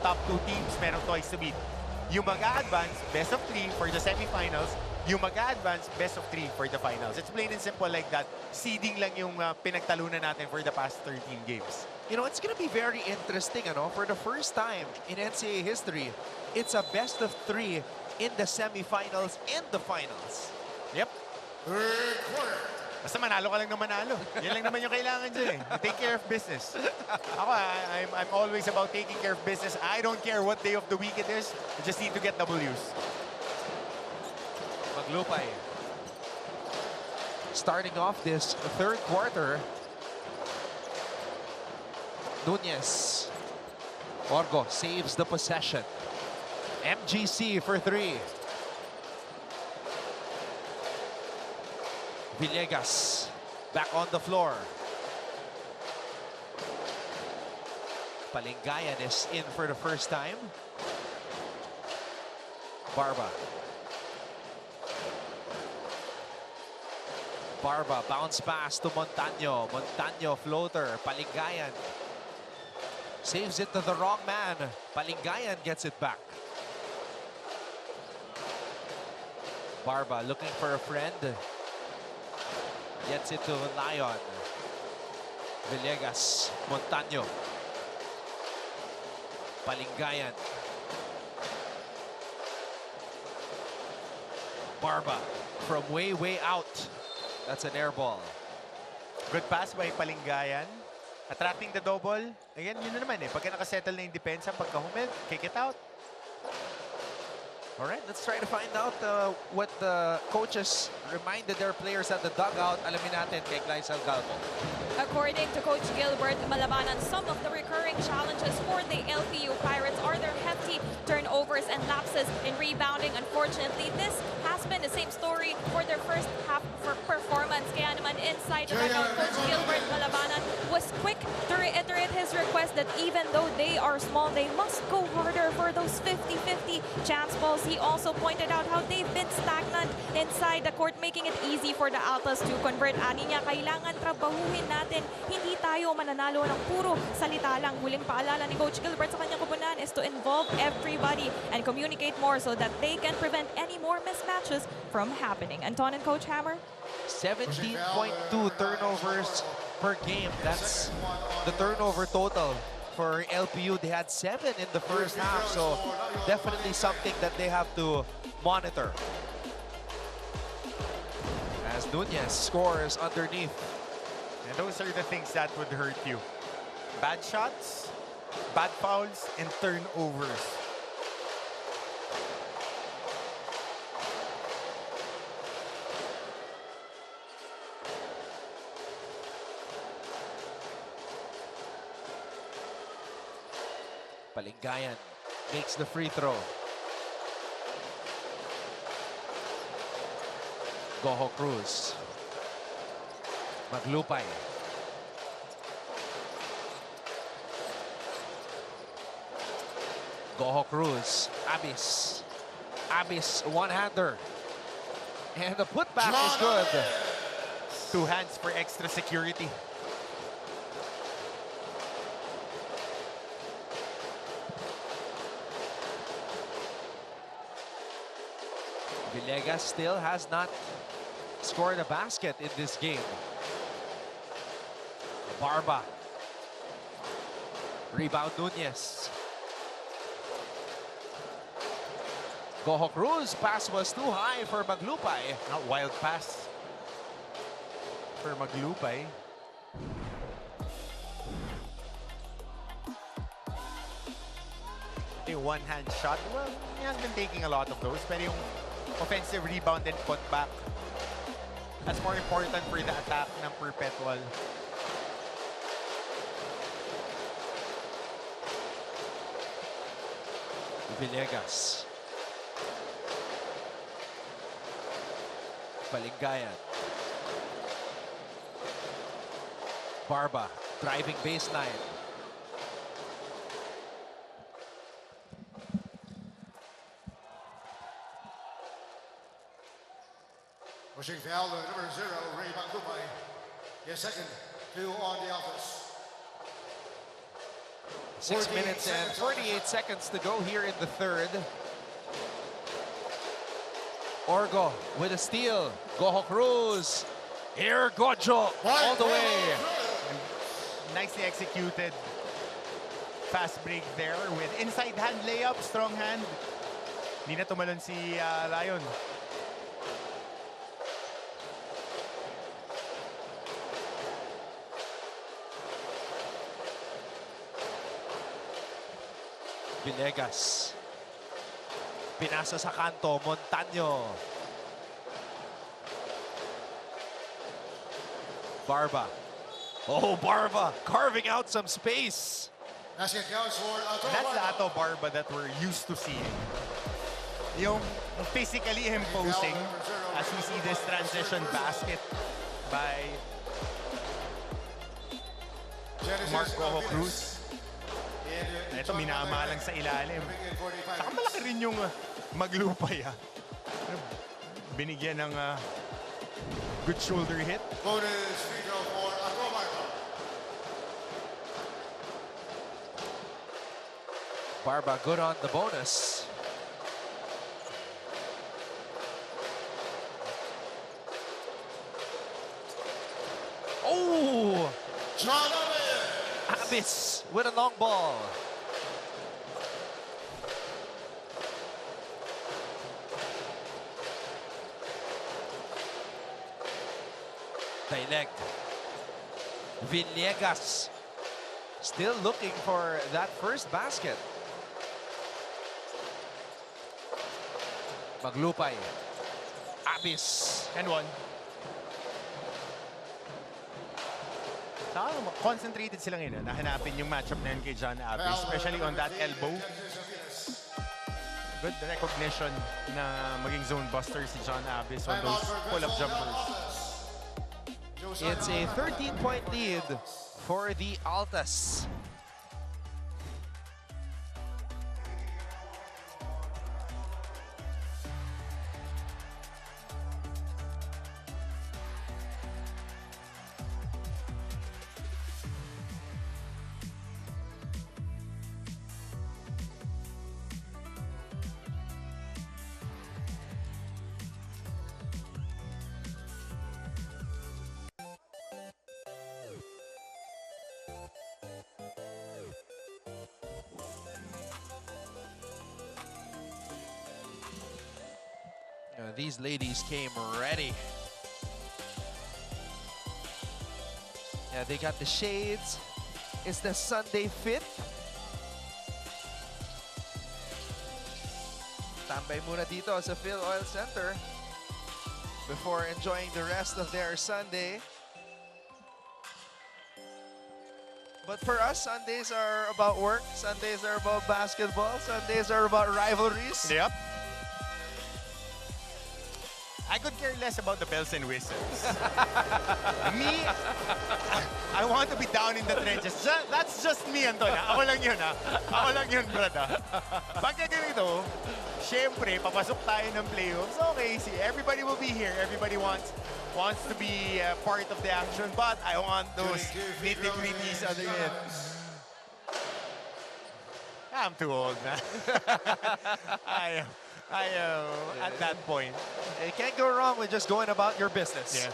top 2 teams, meron twice to beat. Yung mag-a-advance, best of 3 for the semifinals. Yung mag-a-advance, best of 3 for the finals. It's plain and simple like that. Seeding lang yung pinagtalunan natin for the past 13 games. You know, it's going to be very interesting, for the first time in NCAA history, it's a best of 3 in the semifinals and the finals. Yep. Third quarter. Basta manalo ka lang na manalo. Yan lang naman yung kailangan dyan eh. Take care of business. Ako, I'm always about taking care of business. I don't care what day of the week it is. I just need to get W's. Maglupay. Starting off this third quarter, Nunez. Orgo saves the possession. MGC for 3. Villegas back on the floor. Palingayan is in for the first time. Barba. Barba, bounce pass to Montaño. Montaño floater. Palingayan saves it to the wrong man. Palingayan gets it back. Barba looking for a friend. Gets it to Lion. Villegas. Montaño. Palingayan. Barba from way out. That's an air ball. Good pass by Palingayan. Attracting the double. Again, yun na naman eh. Pagka nakasettle na yung depensa, pagka humid, kick it out. All right, let's try to find out what the coaches reminded their players at the dugout. Alamin natin kay Clyde Salgado. According to Coach Gilbert Malabanan, some of the recurring challenges for the LPU Pirates are their hefty turnovers and lapses in rebounding. Unfortunately, this has been the same story for their first half performance. Kaya naman inside the dugout, Coach Gilbert Malabanan was quick to reiterate his request that even though they are small, they must go harder for those 50-50 chance balls. He also pointed out how they've been stagnant inside the court, making it easy for the Altas to convert. Ani niya, kailangan trabahuhin natin. Hindi tayo mananalo ng puro salita lang. Huling paalala ni Coach Gilbert sa kanyang kupunan is to involve everybody and communicate more so that they can prevent any more mismatches from happening. Anton and Coach Hammer? 17.2 turnovers per game. That's the turnover total. For LPU, they had 7 in the first half, so definitely something that they have to monitor. As Nunez scores underneath. And those are the things that would hurt you. Bad shots, bad fouls, and turnovers. Palingayan makes the free throw. Goho Cruz. Maglupay. Goho Cruz. Abis. Abis one-hander. And the putback is good. 2 hands for extra security. Villegas still has not scored a basket in this game. Barba. Rebound Nunez. Goho Cruz. Pass was too high for Maglupay. Not wild pass for Maglupay. Yung one-hand shot, well, he has been taking a lot of those. Pero yung offensive rebound and putback, that's more important for the attack ng Perpetual. Villegas. Palingayan. Barba driving baseline. Pushing foul to number 0, Ray Maglupay. His second, 2 on the Altas. 6 minutes and 48 seconds to go here in the third. Orgo with a steal. Goho Cruz. Here, Gojo all the way. Nicely executed. Fast break there with inside hand layup, strong hand. Hindi na tumalon si Lion. Villegas. Pinasa sa kanto, Montaño. Barba. Oh, Barba carving out some space. Basket counts for Ato That's the Barba. Ato Barba that we're used to seeing. Yung physically imposing as we see this transition basket by Genesis Mark Goho Alvarez. Cruz. And, Ito, minamalang sa ilalim. bringing in 45 Saka malaki rin yung maglupay. Binigyan ng good shoulder hit. bonus free throw for Ato Barba. Barba good on the bonus. Oh! John Abis. Abis with a long ball. Dileg. Villegas still looking for that first basket. Maglupay. Abis. And one. Saka concentrated sila ngayon na hanapin yung matchup na yun kay John Abis, especially on that elbow. Good recognition na maging zone buster si John Abis on those pull-up jumpers. It's a 13-point lead for the Altas. These ladies came ready. Yeah, they got the shades. It's the Sunday fit. Tambay muna dito sa Phil Oil Center before enjoying the rest of their Sunday. But for us, Sundays are about work. Sundays are about basketball. Sundays are about rivalries. Yep. I could care less about the bells and whistles. Me, I want to be down in the trenches. That's just me, Anton. Ako lang yun, ha? Ako lang yun, brad, ha? Pagka ganito, syempre, papasok tayo ng playoffs. Okay, see, everybody will be here. Everybody wants to be part of the action, but I want those nitty-gritties on the end. I'm too old, man. I at that point. You can't go wrong with just going about your business. Yeah.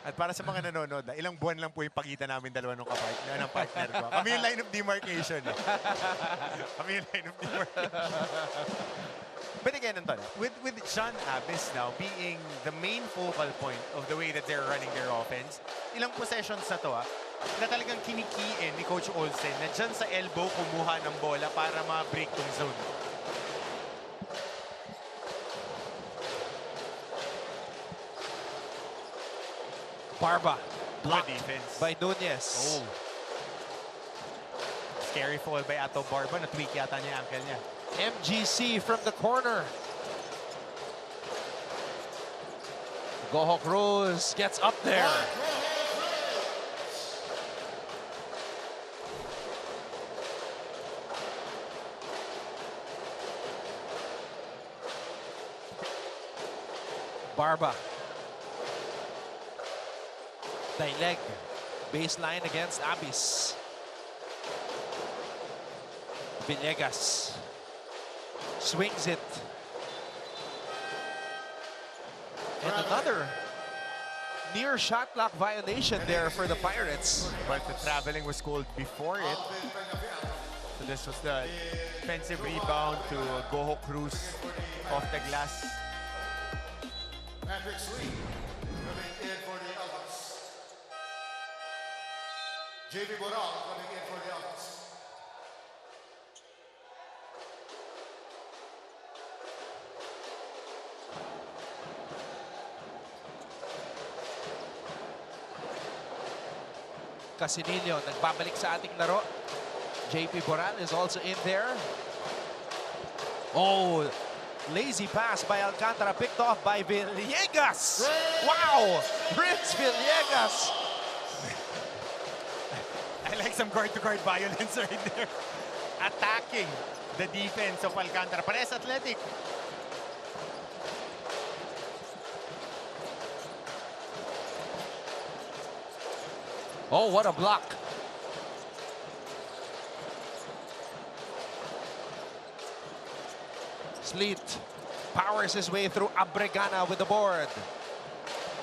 At para sa mga nanonood, ilang buwan lang po yung pagitan namin dalawa ng partner ko. Kami yung line of demarcation. Kami yung line of demarcation. But again, Anton, with John Abis now being the main focal point of the way that they're running their offense, ilang possessions na to, na talagang kinikiin ni Coach Olsen na dyan sa elbow kumuha ng bola para ma-break tong zone. Barba blocked Good defense. by Nunez. Oh. Scary fall by Ato Barba. Na-tweak yata niya ankle niya. MGC from the corner. Goho Cruz gets up there. Barba. Dileg. Baseline against Abis. Villegas swings it. And another near shot clock violation there for the Pirates. But the traveling was called before it. So this was the defensive rebound to Goho Cruz off the glass. Patrick Slee coming in for the Altas. JB Boral coming in for the Altas. Casinillo nagbabalik sa ating laro. JP Boral is also in there. Oh, lazy pass by Alcantara, picked off by Villegas. Wow, Prince Villegas. I like some guard-to-guard violence right there. Attacking the defense of Alcantara. Pares athletic. Oh, what a block. Sleet powers his way through Abregana with the board.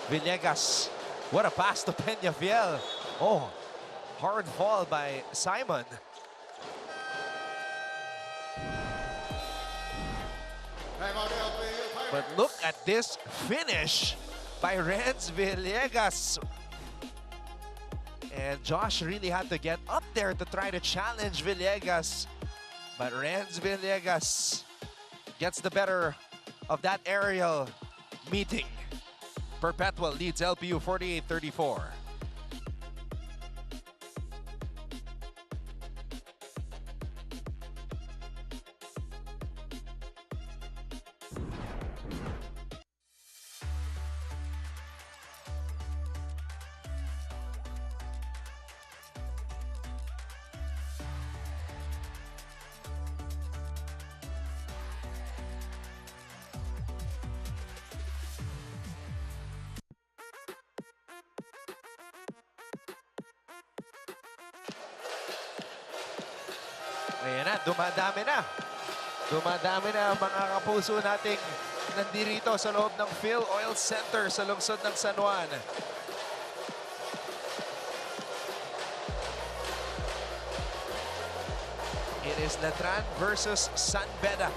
Villegas, what a pass to Peñafiel. Oh, hard fall by Simon. Timeout LPU Pirates. But look at this finish by Renz Villegas. And Josh really had to get up there to try to challenge Villegas. But Renz Villegas gets the better of that aerial meeting. Perpetual leads LPU 48-34. Ayan na, dumadami na. Dumadami na mga kapuso nating nandirito sa loob ng Phil Oil Center sa lungsod ng San Juan. It is Letran versus San Beda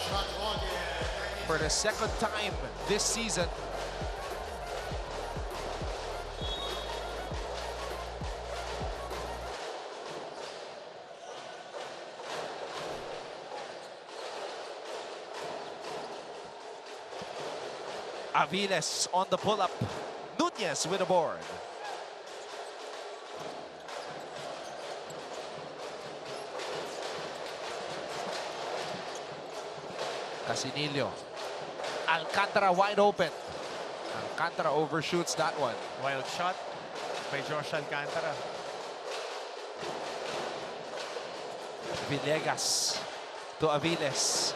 Shot clock in. for the second time this season. Aviles on the pull-up. Nunez with the board. Casinillo. Alcantara wide open. Alcantara overshoots that one. Wild shot by Josh Alcantara. Villegas to Aviles.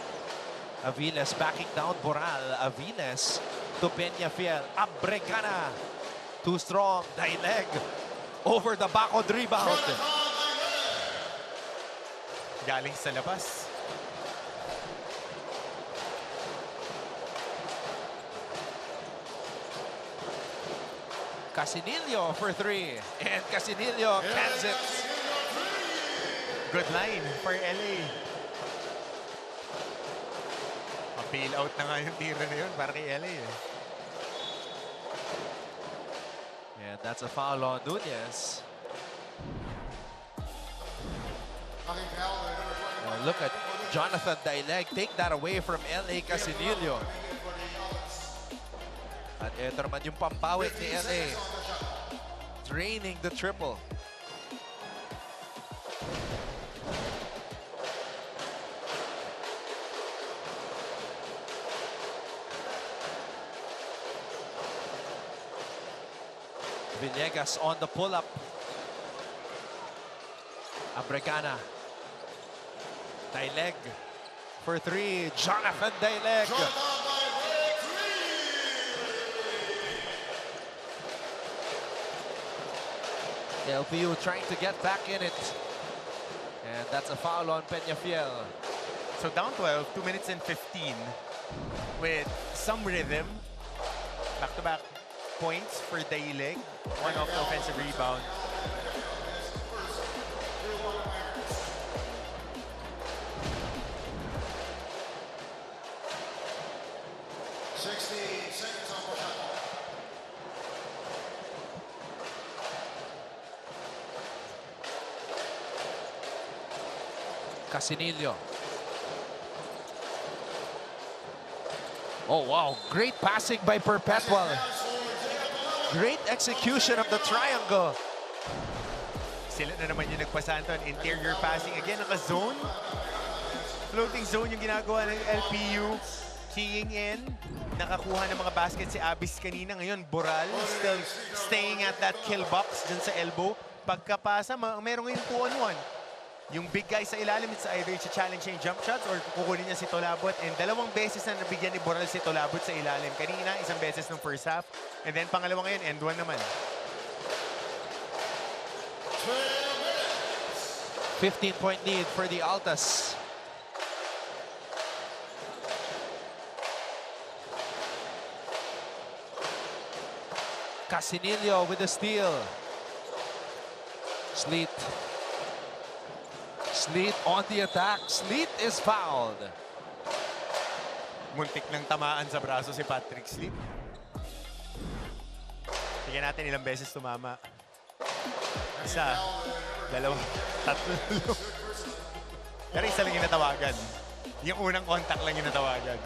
Aviles backing down Boral. Aviles to Peñafiel. Abregana. Too strong. Daileg. Over the backward rebound. Galing sa labas. Casinillo for three. And Casinillo cans it. Good line for LA. Peel out na nga yung tira na yun para kay LA eh. And that's a foul on Nunez. Knocking foul by number 21. Look at Jonathan Daileg. Take that away from LA Casinillo. At eto naman yung pampawit ni LA. Draining the triple. Villegas on the pull-up. Abregana. Daileg for three. Jonathan Daileg. LPU trying to get back in it. And that's a foul on Peñafiel. So down 12, 2 minutes and 15 with some rhythm. Back-to-back points for Daileg. One off the offensive rebound. Casinillo. Oh, wow. Great passing by Perpetual. Great execution of the triangle. Sila na naman yung nagpasan to. Interior passing. Again, naka-zone. Floating zone yung ginagawa ng LPU. Keying in. Nakakuha ng mga basket si Abis kanina. Ngayon, Boral still staying at that kill box dun sa elbow. Pagkapasa, meron ngayon 2-on-1. Yung big guy sa ilalim, it's either challenge niya yung jump shots or kukunin niya si Tolabot. And dalawang beses na nabigyan ni Boral si Tolabot sa ilalim. Kanina, isang beses nung first half. And then pangalawa ngayon, end one naman. 15-point lead for the Altas. Casinillo with the steal. Sleet on the attack. Sleet is fouled. Muntik ng tamaan sa braso si Patrick Sleep. Tingnan natin ilang beses tumama. Isa, dalawa, tatlo. Pero isa lang yung natawagan. Yung unang contact lang yung natawagan.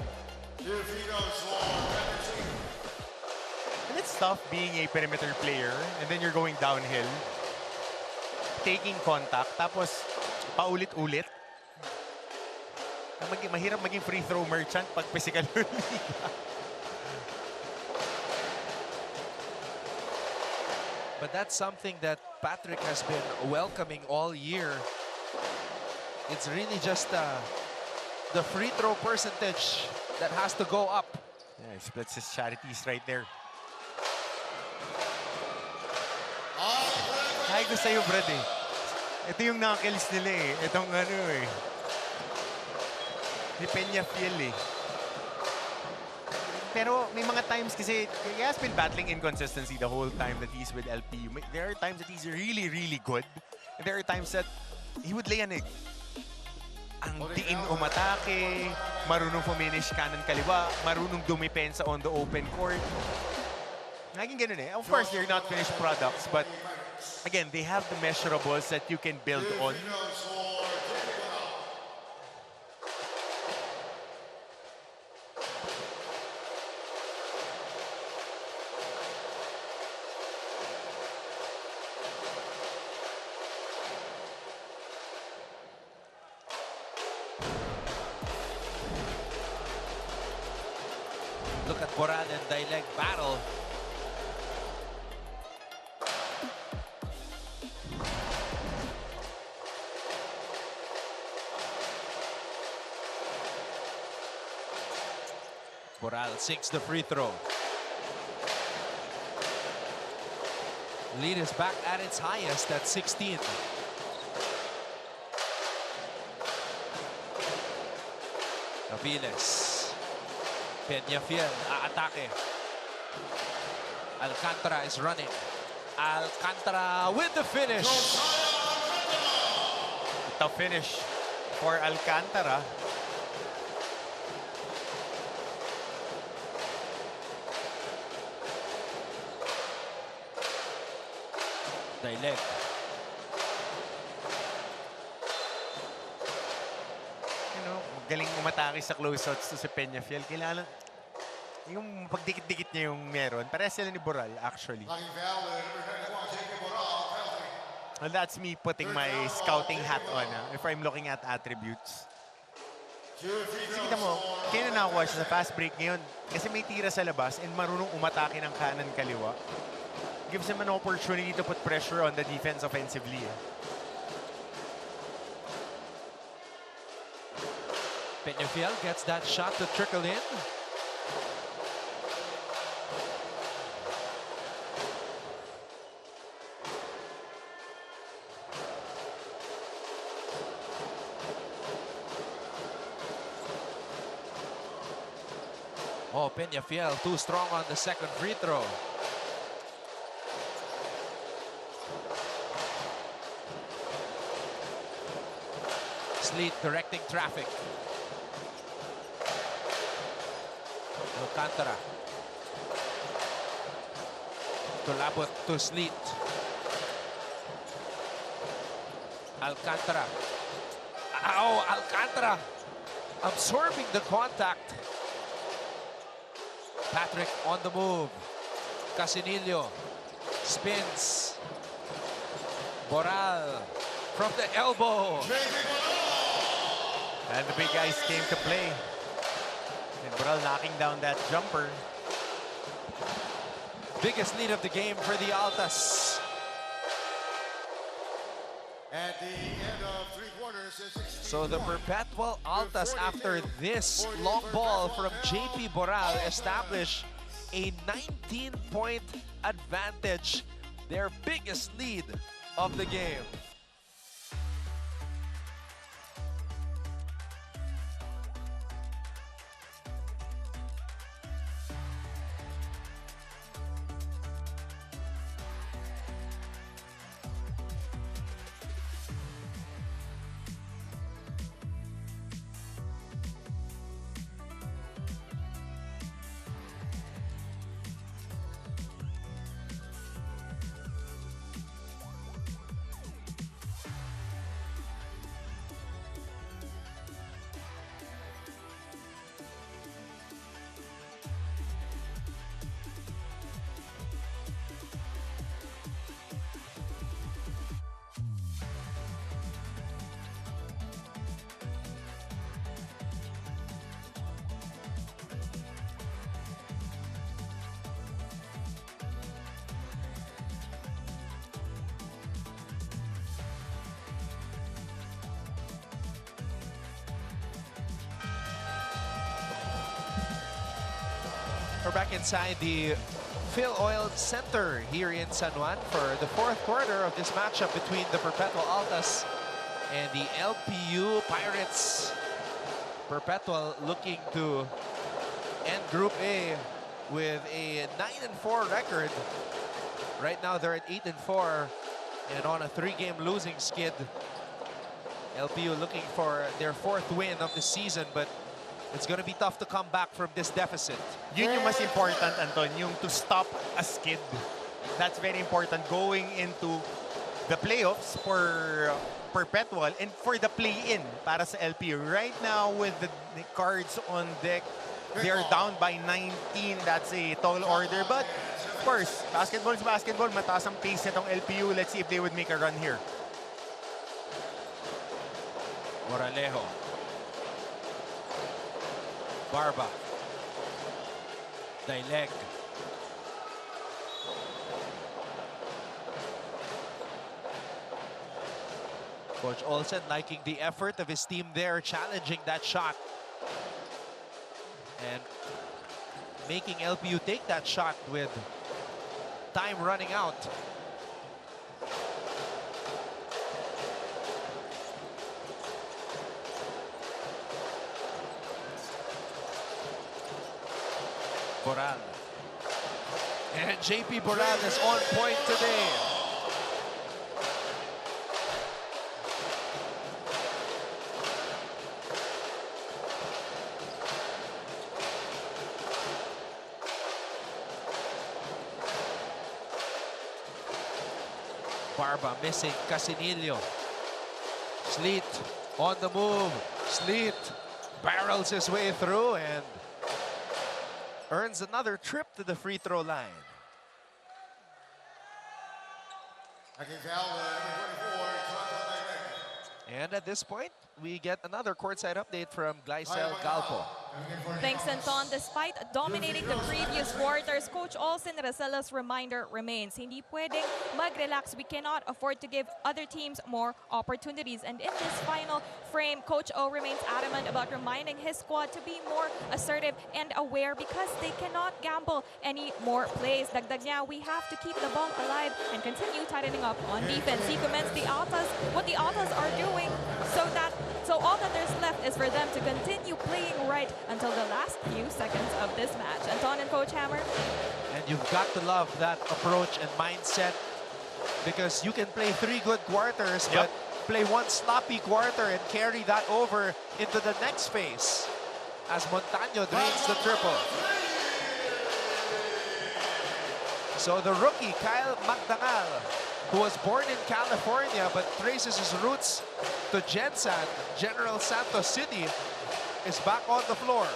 And it's tough being a perimeter player and then you're going downhill. Taking contact, tapos paulit-ulit. Mahirap maging free throw merchant pag physical liga. But that's something that Patrick has been welcoming all year. It's really just the free throw percentage that has to go up. Yeah, he splits his charities right there. Ay, ko sa'yo, Brad eh. Ito yung knuckles nila eh. Itong ano eh. Ni Peñafiel eh. Pero may mga times kasi he has been battling inconsistency the whole time that he's with LPU. There are times that he's really, really good. And there are times that he would lay an egg. Ang tiin umatake, marunong finish kanan kaliwa, marunong dumipensa on the open court. Naging ganun eh. Of course, they're not finished products, but again, they have the measurables that you can build on. Look at Boran and Daileg battle. Boral sinks the free throw. Lead is back at its highest at 16. Aviles. Peñafiel aatake. Alcantara is running. Alcantara with the finish. The finish for Alcantara. Daileg. Galing umatake sa closeouts to si Peñafiel. Kailangan yung pagdikit-dikit niya yung meron. Parehas sila ni Boral, actually. Well, that's me putting my scouting hat on, if I'm looking at attributes. Kasi kita mo, kaya na nakakuha siya sa fast break ngayon. Kasi may tira sa labas and marunong umatake ng kanan kaliwa. Gives him an opportunity to put pressure on the defense offensively. Peñafiel gets that shot to trickle in. Oh, Peñafiel too strong on the second free throw. Sleet directing traffic. Alcantara. To Labot to Sleet. Alcantara. Ow, Alcantara absorbing the contact. Patrick on the move. Casinillo spins. Boral from the elbow. And the big guys came to play. And Boral knocking down that jumper. Biggest lead of the game for the Altas. At the end of 3 quarters, it's So the Perpetual Altas, after this long ball from JP Boral, establish a 19-point advantage. Their biggest lead of the game. We're back inside the Phil Oil Center here in San Juan for the fourth quarter of this matchup between the Perpetual Altas and the LPU Pirates. Perpetual looking to end Group A with a 9-4 record. Right now they're at 8-4 and on a 3-game losing skid. LPU looking for their 4th win of the season, but it's going to be tough to come back from this deficit. Yun yung mas important, Anton, yung to stop a skid. That's very important going into the playoffs for Perpetual and for the play-in para sa LPU. Right now, with the cards on deck, they're down by 19. That's a tall order. But, of course, basketball is basketball. Mataas ang pace itong LPU. Let's see if they would make a run here. Moralejo. Barba. Daileg. Coach Olsen liking the effort of his team there, challenging that shot. And making LPU take that shot with time running out. Boral. And JP Boral is on point today. Barba missing Casinillo. Sleet on the move. Sleet barrels his way through and earns another trip to the free throw line. And at this point, we get another courtside update from Glycel Galpo. Thanks, Anton. Despite dominating the previous quarters, Coach Olsen Racella's reminder remains, hindi pwedeng mag-relax. We cannot afford to give other teams more opportunities. And in this final frame, Coach O remains adamant about reminding his squad to be more assertive and aware because they cannot gamble any more plays. Dagdag niya, we have to keep the ball alive and continue tightening up on defense. He commends the Altas, what the Altas are doing so So all that there's left is for them to continue playing right until the last few seconds of this match. Anton and Coach Hammer. And you've got to love that approach and mindset, because you can play 3 good quarters, but play 1 sloppy quarter and carry that over into the next phase as Montaño drains the triple. So the rookie, Kyle Magdangal, who was born in California but traces his roots to Gensan, General Santos City, is back on the floor.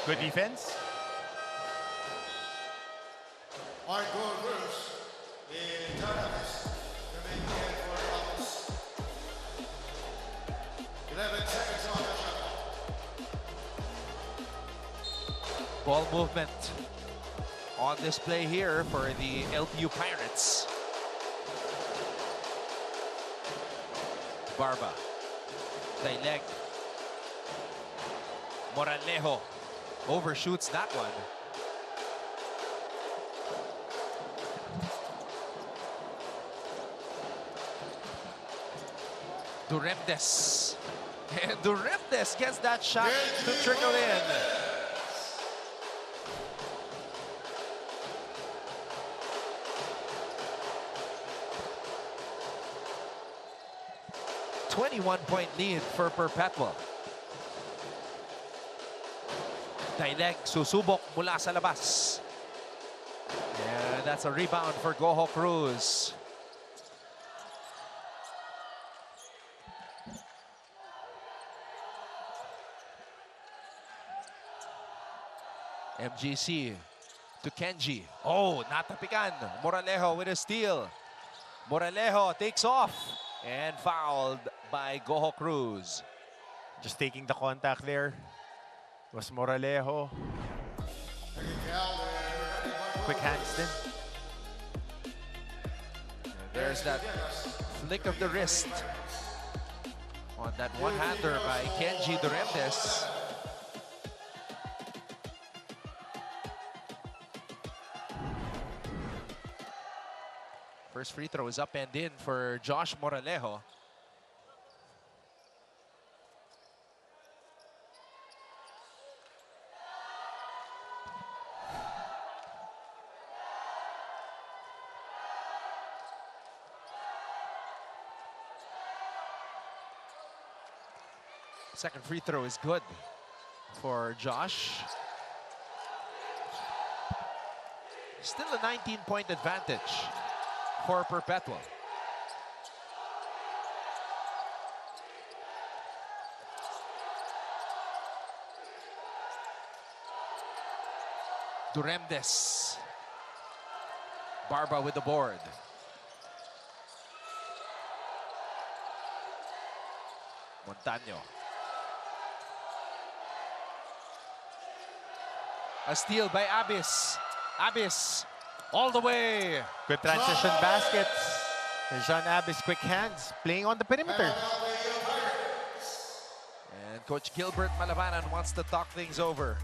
Good defense. Our goal verse in Abis. The main man for Abis. 11 seconds on the shot. Ball movement on display here for the LPU Pirates. Barba. Daileg. Moralejo overshoots that one. Duremdes. And Duremdes gets that shot to trickle in. .21 lead for Perpetual. Daileg susubok mula sa labas. And that's a rebound for Goho Cruz. MGC to Kenji. Oh, natapikan. Moralejo with a steal. Moralejo takes off and fouled by Goho Cruz. Just taking the contact there was Moralejo. Quick hands din. And there's that flick of the wrist on that one-hander by Kenji Duremdes. First free throw is up and in for Josh Moralejo. Second free throw is good for Josh. Still a 19-point advantage for Perpetual. Duremdes. Barba with the board. Montaño. A steal by Abis. Abis all the way. Good transition baskets. Jean Abis, quick hands, playing on the perimeter. And Coach Gilbert Malabanan wants to talk things over.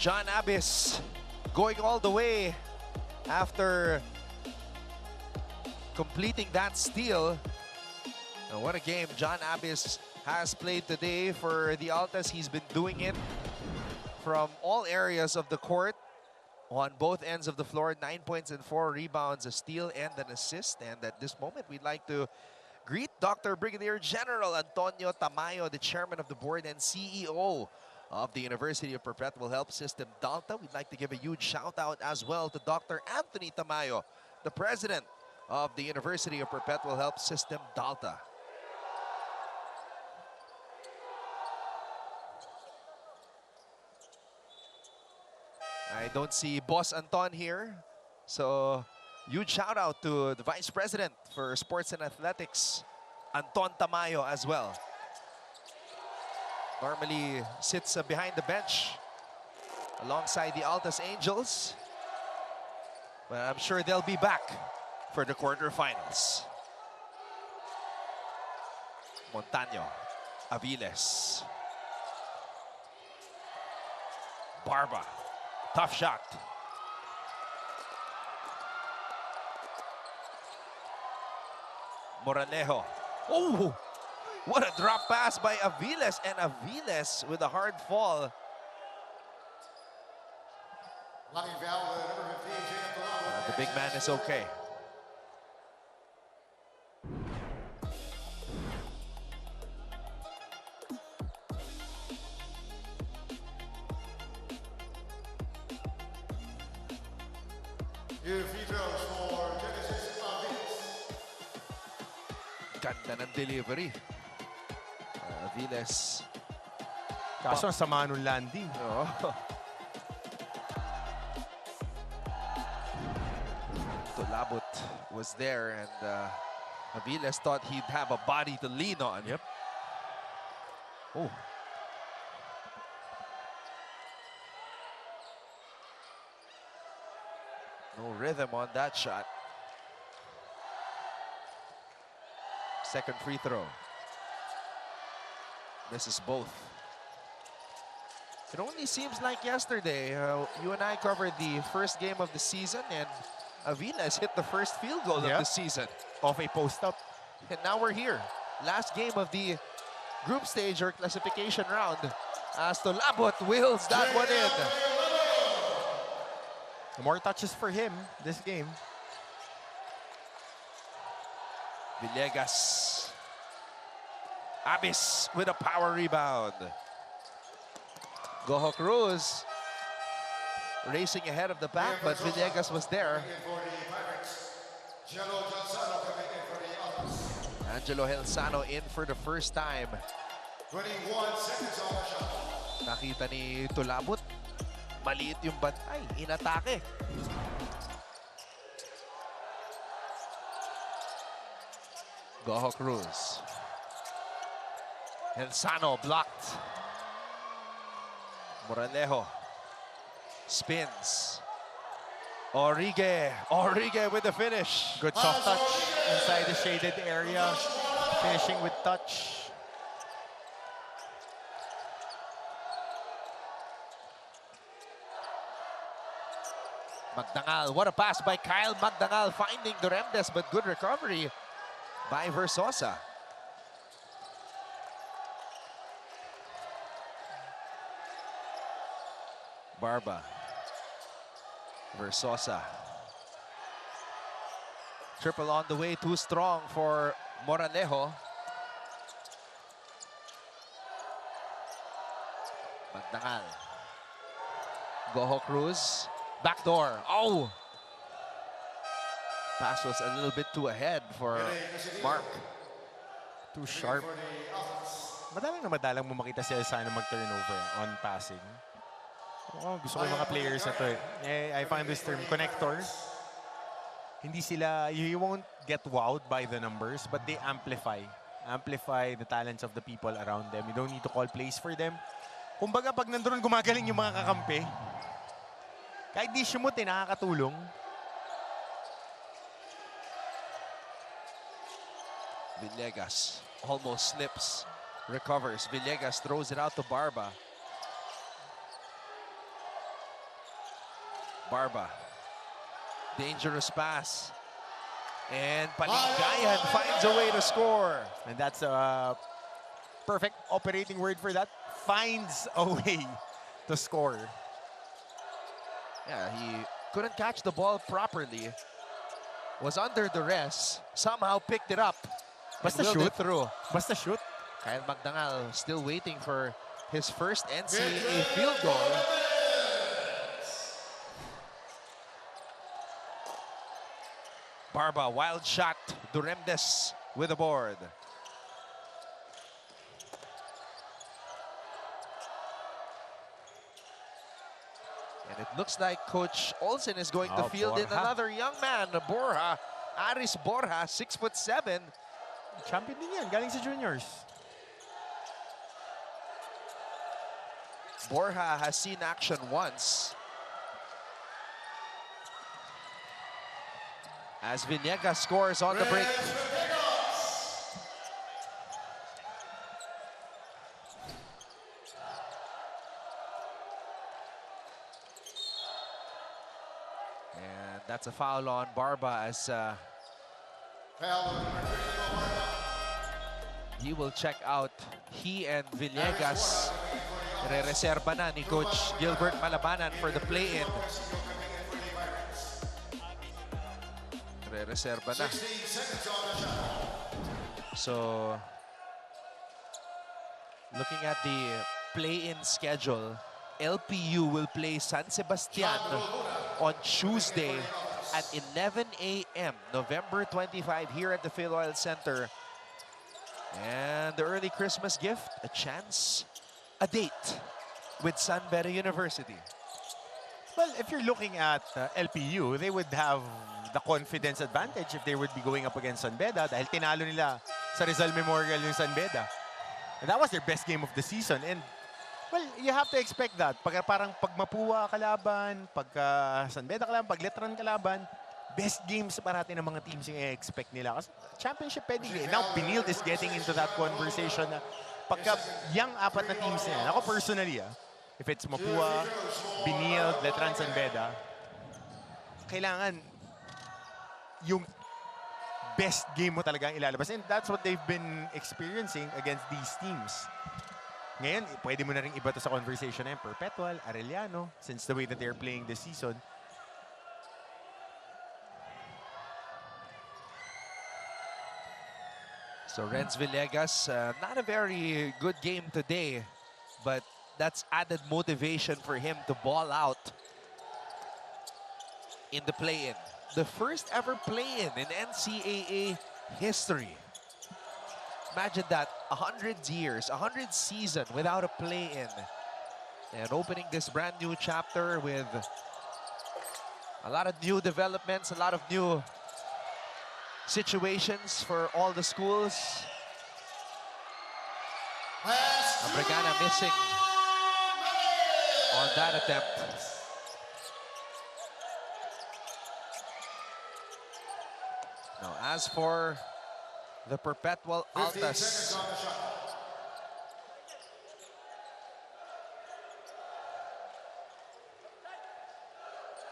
John Abis going all the way after completing that steal. And what a game John Abis has played today for the Altas. He's been doing it from all areas of the court on both ends of the floor. 9 points and 4 rebounds, a steal and an assist. And at this moment, we'd like to greet Dr. Brigadier General Antonio Tamayo, the chairman of the board and CEO of the University of Perpetual Health System Delta. We'd like to give a huge shout out as well to Dr. Anthony Tamayo, the president of the University of Perpetual Health System, Dalta. I don't see Boss Anton here. So, huge shout out to the Vice President for Sports and Athletics, Anton Tamayo, as well. Normally sits behind the bench alongside the Altas Angels. But I'm sure they'll be back for the quarterfinals. Montaño, Aviles. Barba, tough shot. Moranejo. Oh, what a drop pass by Aviles, and Aviles with a hard fall. Lucky foul, number 15, Jacob Delano. The big man is okay. New free throws for Genesis Abis. Ganda ng delivery. Aviles. Kaso ang sama nung landing. Oh. Tolabut was there, and Aviles thought he'd have a body to lean on. Yep. Oh. No rhythm on that shot. Second free throw. Misses both. It only seems like yesterday, you and I covered the first game of the season, and Aviles hit the first field goal of the season. Off a post-up. And now we're here. Last game of the group stage or classification round. As Tolabut wills that one in. More touches for him this game. Villegas. Abis with a power rebound. Goho Cruz racing ahead of the pack, but Villegas was there. Angelo Helsano in for the first time. 21 seconds on the shot. Nakita ni Tolabut, maliit yung bantay, inatake. Goho Cruz. Helsano blocked. Moranejo spins. Orige with the finish. Good soft touch inside the shaded area. Finishing with touch. Magdangal, what a pass by Kyle Magdangal, finding Duremdes, but good recovery by Versosa. Barba. Versosa. Triple on the way, too strong for Moranejo. Magdangal. Goho Cruz. Backdoor. Oh! Pass was a little bit too ahead for Mark. Too sharp. madalang mo makita si Elsano mag-turnover on passing. Oh, gusto ko yung mga players na to eh. I find this term, connector. Hindi sila, you won't get wowed by the numbers, but they amplify the talents of the people around them. You don't need to call plays for them. Kumbaga, pag nandun gumagaling yung mga kakampi, kahit di shumut eh, nakakatulong. Villegas almost slips, recovers. Villegas throws it out to Barba. Barba, dangerous pass. And Palingayan finds a way to score. And that's a perfect operating word for that. Finds a way to score. Yeah, he couldn't catch the ball properly. Was under duress. Somehow picked it up. Basta willed shoot. it through. Basta shoot. Kyle Magdangal still waiting for his first NCAA field goal. Barba, wild shot. Duremdes with the board. And it looks like Coach Olsen is going to field in Borja. another young man, Borja. Aris Borja, 6'7". Champion din yan, galing sa juniors. Borja has seen action once. As Vinegas scores on the break. And that's a foul on Barba as Foul on number 30, Barba. he will check out. He and Villegas re-reserva na ni Coach Gilbert Malabanan for the play-in. Re-reserva na. 16 seconds on the shot. So, looking at the play-in schedule, LPU will play San Sebastian on Tuesday at 11 a.m. November 25 here at the Phil Center. And the early Christmas gift, a chance, a date with San Beda University. Well, if you're looking at LPU, they would have the confidence advantage if they would be going up against San Beda dahil tinalo nila sa Rizal Memorial yung San Beda. And that was their best game of the season. And, well, you have to expect that. Parang pag Mapua kalaban, pag San Beda kalaban, pag Letran kalaban, best games parati ng mga teams yung i-expect nila. Kasi championship pedigree. Now, Benilde is getting into that conversation na pagka yung apat na teams na yan, ako personally, if it's Mapua, Benilde, Letran, San Beda, kailangan yung best game mo talaga ang ilalabas. And that's what they've been experiencing against these teams. Ngayon, pwede mo na rin iba to sa conversation na yung Perpetual, Arellano, since the way that they're playing this season. So Renz Villegas, not a very good game today, but that's added motivation for him to ball out in the play-in. The first ever play-in in NCAA history. Imagine that, 100 years, 100 season without a play-in. And opening this brand new chapter with a lot of new developments, a lot of new situations for all the schools. Abragana missing on that attempt. Now, as for the Perpetual 15 Altas, seconds on the shot.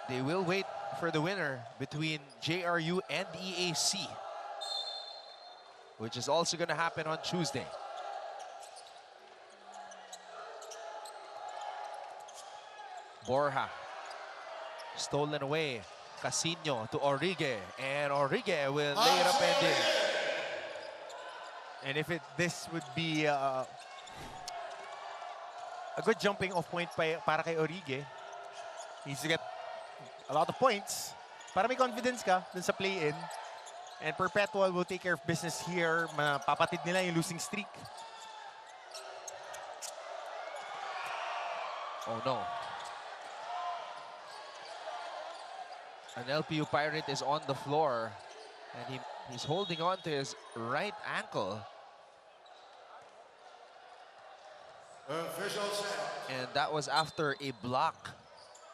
they will wait for the winner between JRU and EAC, which is also going to happen on Tuesday. Borja, stolen away. Casino to Orige, and Orige will lay it up and in. And if this would be a good jumping off point para kay Orige, he needs to get a lot of points para may confidence ka dun sa play-in. And Perpetual will take care of business here. Mapapatid nila yung losing streak. Oh no. An LPU Pirate is on the floor, and he's holding on to his right ankle. Official set. And that was after a block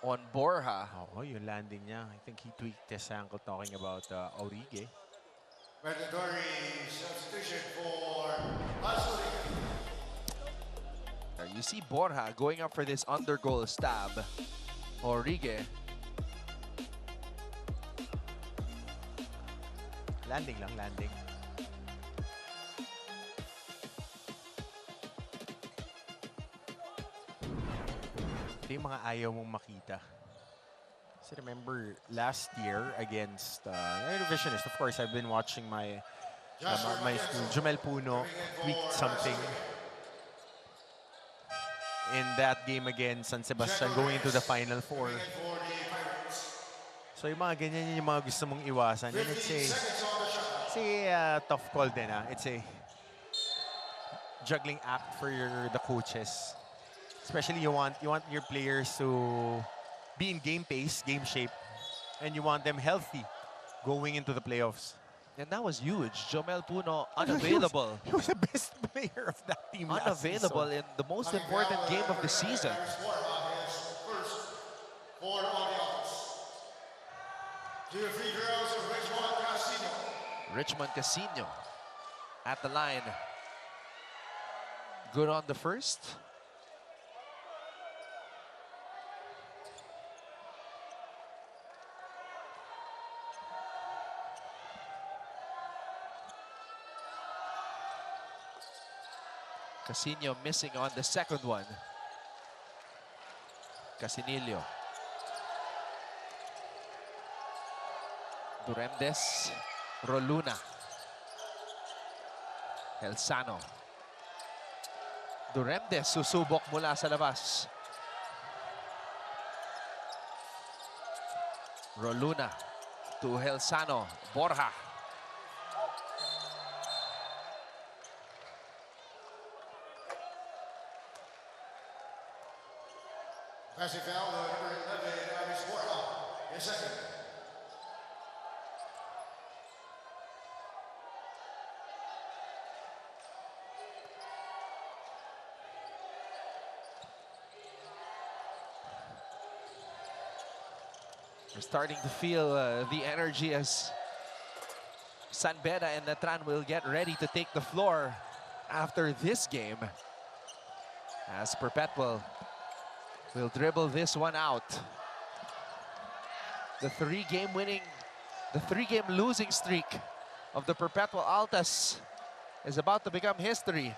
on Borja. Oo, yung landing niya. I think he tweaked his ankle talking about Orige. Mandatory substitution for Azuriga. You see Borja going up for this under goal stab. Orige. Landing lang, landing. Ito yung mga ayaw mong makita. Kasi remember, last year against Eurovisionist, of course, I've been watching my school. Jumel Puno tweaked something in that game against San Sebastian going into the Final Four. So yung mga ganyan yung mga gusto mong iwasan. And 15 seconds on the shot. it's a tough call din. It's a juggling act for the coaches. Especially you want your players to be in game pace, game shape, and you want them healthy going into the playoffs. And that was huge. Jomel Puno unavailable. He was the best player of that team last Unavailable season. in the most important game of the season. First, for on the Altas. To the free throws of Richmond Casino. Richmond Casino at the line. Good on the first. Casino missing on the second one. Casinillo. Duremdes. Roluna. Helsano. Duremdes susubok mula sa labas. Roluna to Helsano. Borja. Passing foul, number 11, Abis in second. We're starting to feel the energy as San Beda and Natran will get ready to take the floor after this game. As Perpetual will dribble this one out. The three-game losing streak of the Perpetual Altas is about to become history.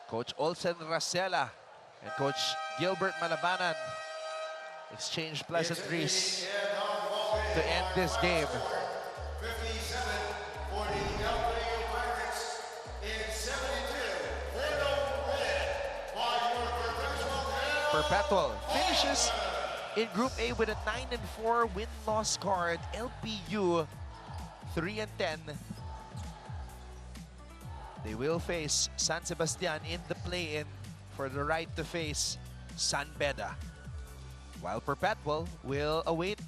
Coach Olsen Racela and Coach Gilbert Malabanan exchange pleasantries to end this game. 57 for the LPU Pirates in 72 for the win by your Perpetual finishes in Group A with a 9-4 win-loss card. LPU 3-10. They will face San Sebastian in the play-in for the right to face San Beda, while Perpetual will await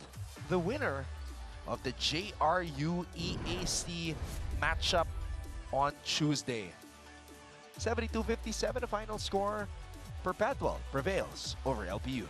the winner of the JRU EAC matchup on Tuesday. 72-57, the final score. Perpetual prevails over LPU.